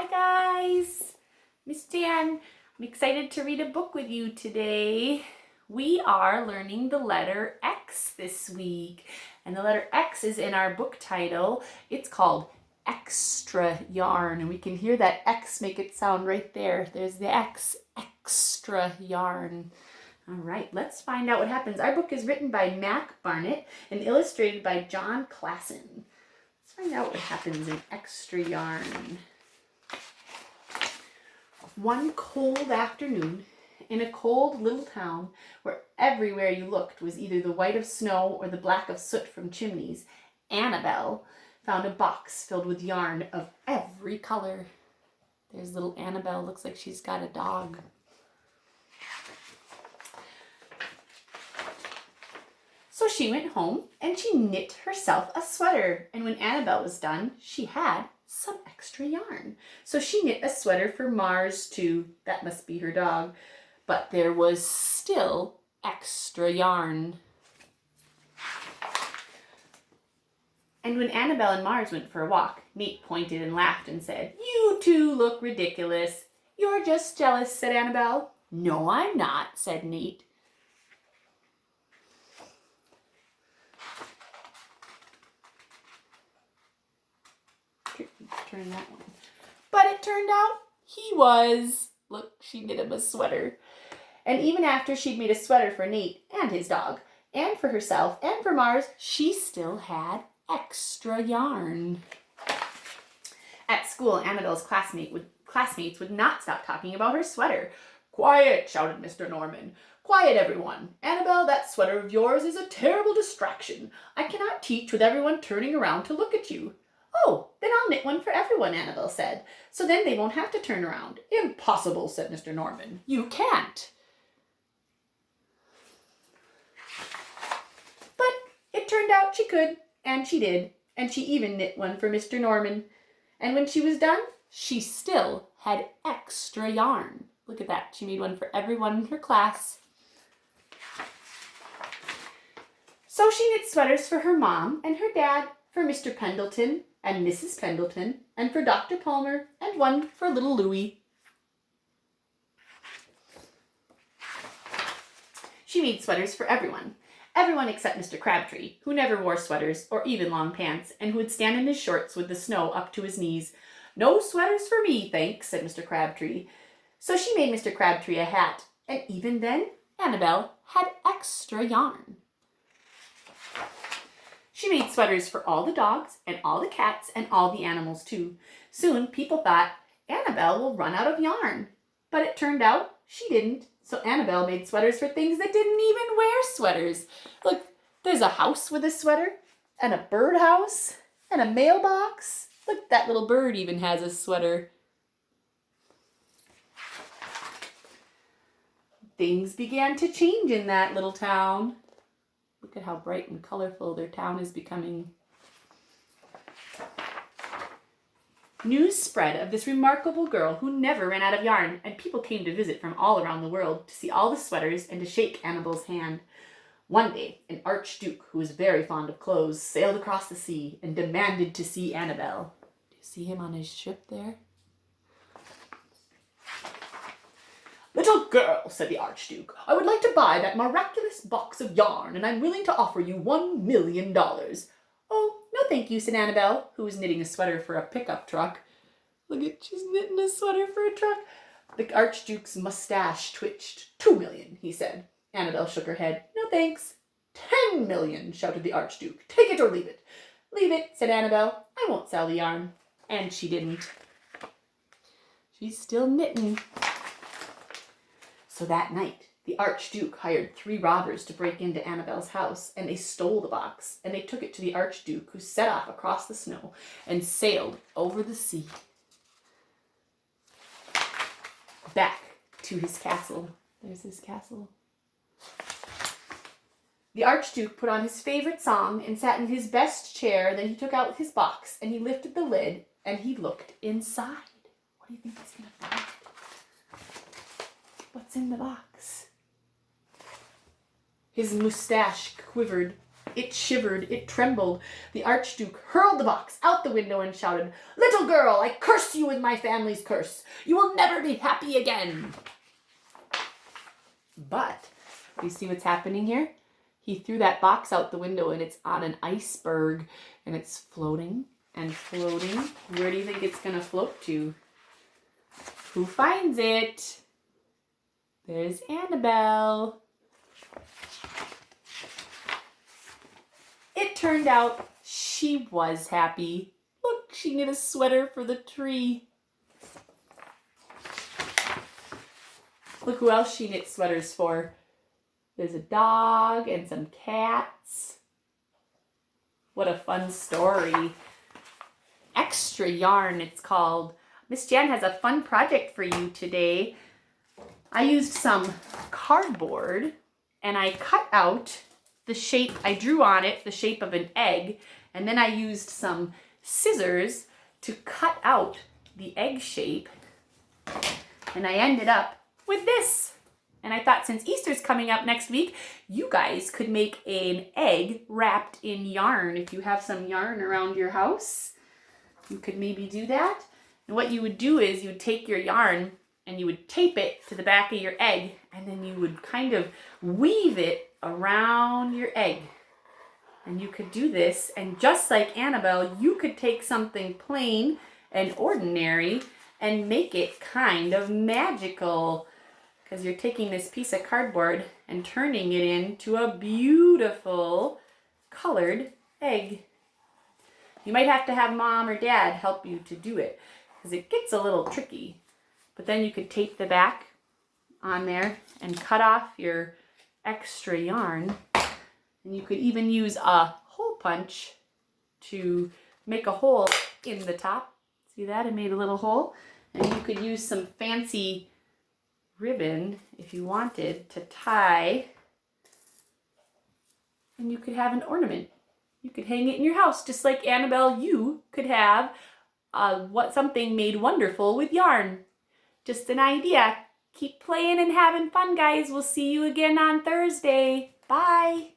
Hi guys, Miss Jan. I'm excited to read a book with you today. We are learning the letter X this week, and the letter X is in our book title. It's called Extra Yarn, and we can hear that X make it sound right there. There's the X, Extra Yarn. All right, let's find out what happens. Our book is written by Mac Barnett and illustrated by John Klassen. Let's find out what happens in Extra Yarn. One cold afternoon, in a cold little town where everywhere you looked was either the white of snow or the black of soot from chimneys, Annabelle found a box filled with yarn of every color. There's little Annabelle, looks like she's got a dog. So she went home and she knit herself a sweater, and when Annabelle was done, she had some extra yarn. So she knit a sweater for Mars too. That must be her dog. But there was still extra yarn. And when Annabelle and Mars went for a walk, Nate pointed and laughed and said, "You two look ridiculous." "You're just jealous," said Annabelle. "No, I'm not," said Nate. Turn that one. But it turned out he was. Look, she knit him a sweater. And even after she'd made a sweater for Nate and his dog, and for herself and for Mars, she still had extra yarn. At school, Annabelle's classmates would not stop talking about her sweater. "Quiet," shouted Mr. Norman. "Quiet, everyone. Annabelle, that sweater of yours is a terrible distraction. I cannot teach with everyone turning around to look at you." "Oh, then I'll knit one for everyone," Annabelle said. "So then they won't have to turn around." "Impossible," said Mr. Norman. "You can't." But it turned out she could, and she did, and she even knit one for Mr. Norman. And when she was done, she still had extra yarn. Look at that. She made one for everyone in her class. So she knit sweaters for her mom and her dad, for Mr. Pendleton and Mrs. Pendleton, and for Dr. Palmer, and one for little Louie. She made sweaters for everyone. Everyone except Mr. Crabtree, who never wore sweaters or even long pants, and who would stand in his shorts with the snow up to his knees. "No sweaters for me, thanks," said Mr. Crabtree. So she made Mr. Crabtree a hat, and even then, Annabelle had extra yarn. She made sweaters for all the dogs and all the cats and all the animals too. Soon people thought, Annabelle will run out of yarn. But it turned out she didn't. So Annabelle made sweaters for things that didn't even wear sweaters. Look, there's a house with a sweater, and a birdhouse, and a mailbox. Look, that little bird even has a sweater. Things began to change in that little town. Look at how bright and colorful their town is becoming. News spread of this remarkable girl who never ran out of yarn, and people came to visit from all around the world to see all the sweaters and to shake Annabelle's hand. One day, an archduke who was very fond of clothes sailed across the sea and demanded to see Annabelle. Do you see him on his ship there? "Little girl," said the archduke, "I would like to buy that miraculous box of yarn, and I'm willing to offer you $1 million. "Oh, no thank you," said Annabelle, who was knitting a sweater for a pickup truck. Look at, she's knitting a sweater for a truck. The archduke's mustache twitched. "$2 million, he said. Annabelle shook her head. "No thanks." $10 million, shouted the archduke. "Take it or leave it." "Leave it," said Annabelle. "I won't sell the yarn." And she didn't. She's still knitting. So that night, the archduke hired 3 robbers to break into Annabelle's house, and they stole the box, and they took it to the archduke, who set off across the snow and sailed over the sea back to his castle. There's his castle. The archduke put on his favorite song and sat in his best chair. Then he took out his box, and he lifted the lid, and he looked inside. What do you think he's going to find? What's in the box? His mustache quivered. It shivered, it trembled. The Archduke hurled the box out the window and shouted, "Little girl, I curse you with my family's curse. You will never be happy again." But, you see what's happening here? He threw that box out the window and it's on an iceberg and it's floating and floating. Where do you think it's going to float to? Who finds it? There's Annabelle. It turned out she was happy. Look, she knit a sweater for the tree. Look who else she knit sweaters for. There's a dog and some cats. What a fun story. Extra Yarn, it's called. Miss Jan has a fun project for you today. I used some cardboard and I cut out the shape, I drew on it the shape of an egg, and then I used some scissors to cut out the egg shape, and I ended up with this. And I thought, since Easter's coming up next week, you guys could make an egg wrapped in yarn. If you have some yarn around your house, you could maybe do that. And what you would do is you would take your yarn and you would tape it to the back of your egg, and then you would kind of weave it around your egg. And you could do this, and just like Annabelle, you could take something plain and ordinary and make it kind of magical, because you're taking this piece of cardboard and turning it into a beautiful colored egg. You might have to have Mom or Dad help you to do it, because it gets a little tricky. But then you could tape the back on there and cut off your extra yarn. And you could even use a hole punch to make a hole in the top. See that? I made a little hole. And you could use some fancy ribbon if you wanted to tie. And you could have an ornament. You could hang it in your house, just like Annabelle. You could have something made wonderful with yarn. Just an idea. Keep playing and having fun, guys. We'll see you again on Thursday. Bye.